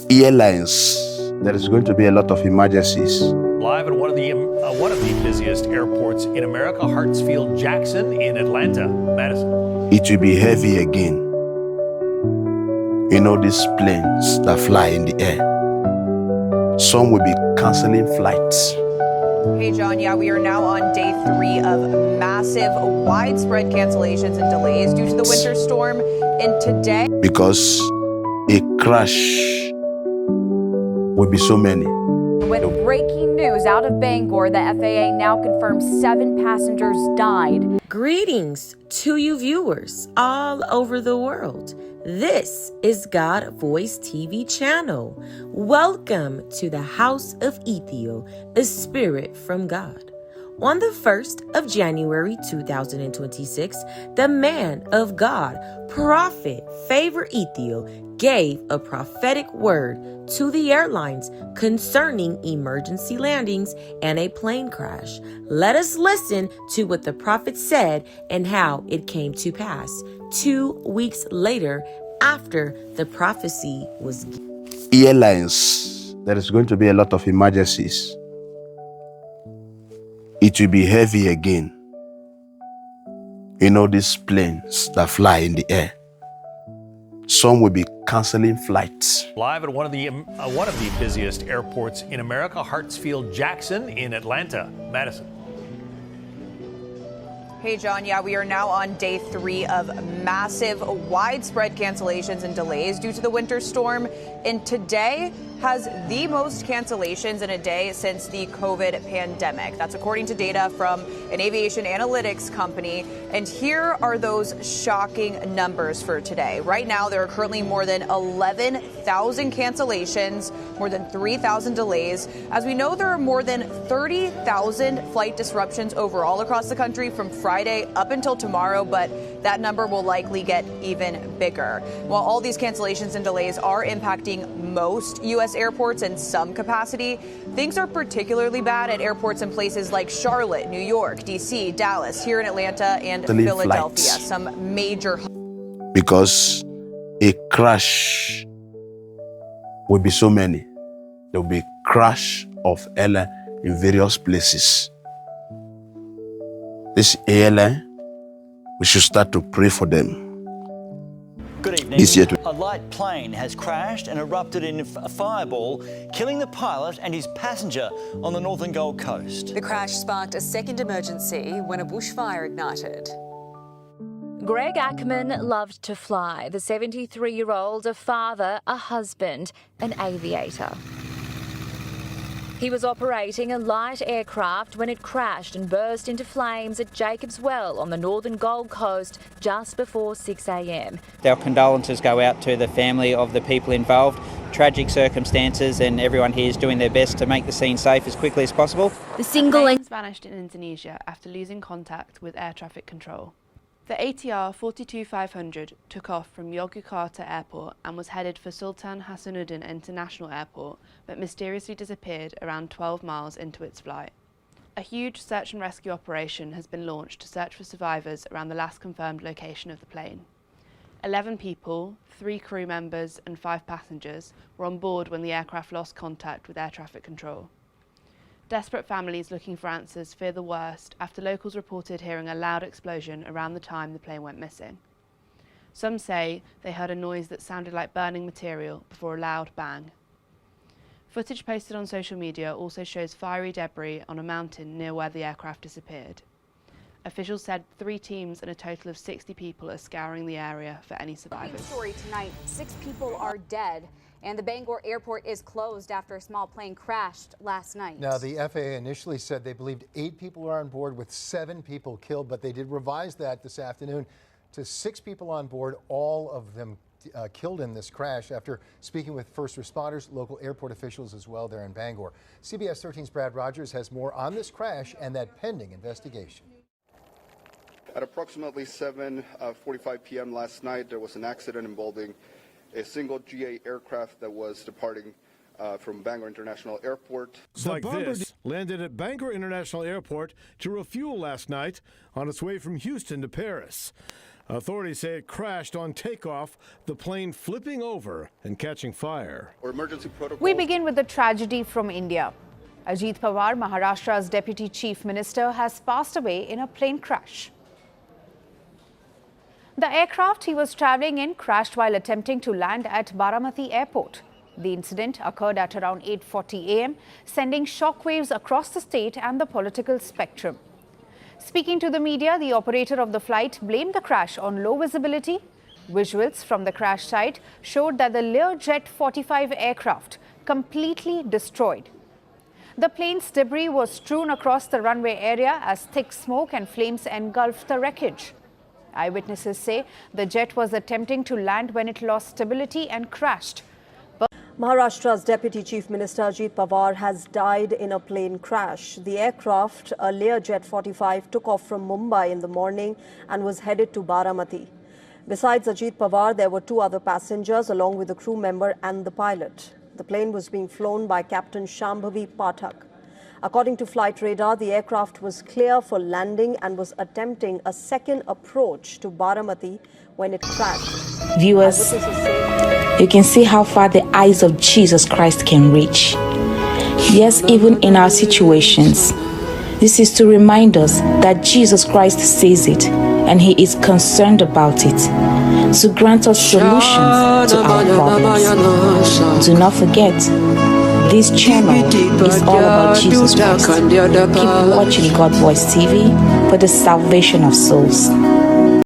airlines, there is going to be a lot of emergencies. Live at one of the busiest airports in America, Hartsfield-Jackson in Atlanta. Madison. It will be heavy again. You know, these planes that fly in the air, some will be canceling flights. Hey, John. Yeah, we are now on day 3 of massive, widespread cancellations and delays due to the winter storm. And today, because a crash will be so many. With breaking news out of Bangor, the FAA now confirms 7 passengers died. Greetings to you viewers all over the world. This is God Voice TV channel. Welcome to the House of Ithiel, a spirit from God. On the 1st of January 2026, the man of God, prophet Favour Ithiel, gave a prophetic word to the airlines concerning emergency landings and a plane crash. Let us listen to what the prophet said and how it came to pass 2 weeks later after the prophecy was given. Airlines, there is going to be a lot of emergencies. It will be heavy again. You know, these planes that fly in the air, some will be canceling flights. Live at one of the busiest airports in America, Hartsfield-Jackson in Atlanta. Madison. hey, John. Yeah, we are now on day 3 of massive, widespread cancellations and delays due to the winter storm. And today has the most cancellations in a day since the COVID pandemic. That's according to data from an aviation analytics company. And here are those shocking numbers for today. Right now, there are currently more than 11,000 cancellations, more than 3,000 delays. As we know, there are more than 30,000 flight disruptions overall across the country from Friday up until tomorrow, but that number will likely get even bigger. While all these cancellations and delays are impacting most U.S. airports in some capacity, things are particularly bad at airports in places like Charlotte, New York, D.C., Dallas, here in Atlanta, and Philadelphia. Flights. Some major. Because a crash will be so many. There will be crash of airline in various places. This airline, we should start to pray for them. Good evening. A light plane has crashed and erupted in a fireball, killing the pilot and his passenger on the northern Gold Coast. The crash sparked a second emergency when a bushfire ignited. Greg Ackerman loved to fly. The 73-year-old, a father, a husband, an aviator. He was operating a light aircraft when it crashed and burst into flames at Jacob's Well on the northern Gold Coast just before 6 a.m. Our condolences go out to the family of the people involved. Tragic circumstances, and everyone here is doing their best to make the scene safe as quickly as possible. The plane vanished in Indonesia after losing contact with air traffic control. The ATR 42500 took off from Yogyakarta Airport and was headed for Sultan Hassanuddin International Airport, but mysteriously disappeared around 12 miles into its flight. A huge search and rescue operation has been launched to search for survivors around the last confirmed location of the plane. 11 people, 3 crew members and 5 passengers were on board when the aircraft lost contact with air traffic control. Desperate families looking for answers fear the worst after locals reported hearing a loud explosion around the time the plane went missing. Some say they heard a noise that sounded like burning material before a loud bang. Footage posted on social media also shows fiery debris on a mountain near where the aircraft disappeared. Officials said 3 teams and a total of 60 people are scouring the area for any survivors. Story tonight, 6 people are dead. And the Bangor airport is closed after a small plane crashed last night. Now, the FAA initially said they believed 8 people are on board with 7 people killed, but they did revise that this afternoon to 6 people on board, all of them killed in this crash after speaking with first responders, local airport officials as well there in Bangor. CBS 13's Brad Rogers has more on this crash and that pending investigation. At approximately 7:45 p.m. last night, there was an accident involving a single GA aircraft that was departing from Bangor International Airport. The bomber landed at Bangor International Airport to refuel last night on its way from Houston to Paris. Authorities say it crashed on takeoff, the plane flipping over and catching fire. We begin with the tragedy from India. Ajit Pawar, Maharashtra's Deputy Chief Minister, has passed away in a plane crash. The aircraft he was travelling in crashed while attempting to land at Baramati Airport. The incident occurred at around 8:40 a.m., sending shockwaves across the state and the political spectrum. Speaking to the media, the operator of the flight blamed the crash on low visibility. Visuals from the crash site showed that the Learjet 45 aircraft completely destroyed. The plane's debris was strewn across the runway area as thick smoke and flames engulfed the wreckage. Eyewitnesses say the jet was attempting to land when it lost stability and crashed. Maharashtra's Deputy Chief Minister Ajit Pawar has died in a plane crash. The aircraft, a Learjet 45, took off from Mumbai in the morning and was headed to Baramati. Besides Ajit Pawar, there were 2 other passengers along with the crew member and the pilot. The plane was being flown by Captain Shambhavi Pathak. According to flight radar, the aircraft was clear for landing and was attempting a second approach to Baramati when it crashed. Viewers, you can see how far the eyes of Jesus Christ can reach. Yes, even in our situations, this is to remind us that Jesus Christ sees it and He is concerned about it, to grant us solutions to our problems. Do not forget, this channel is all about Jesus Christ. Keep watching God Voice TV for the salvation of souls.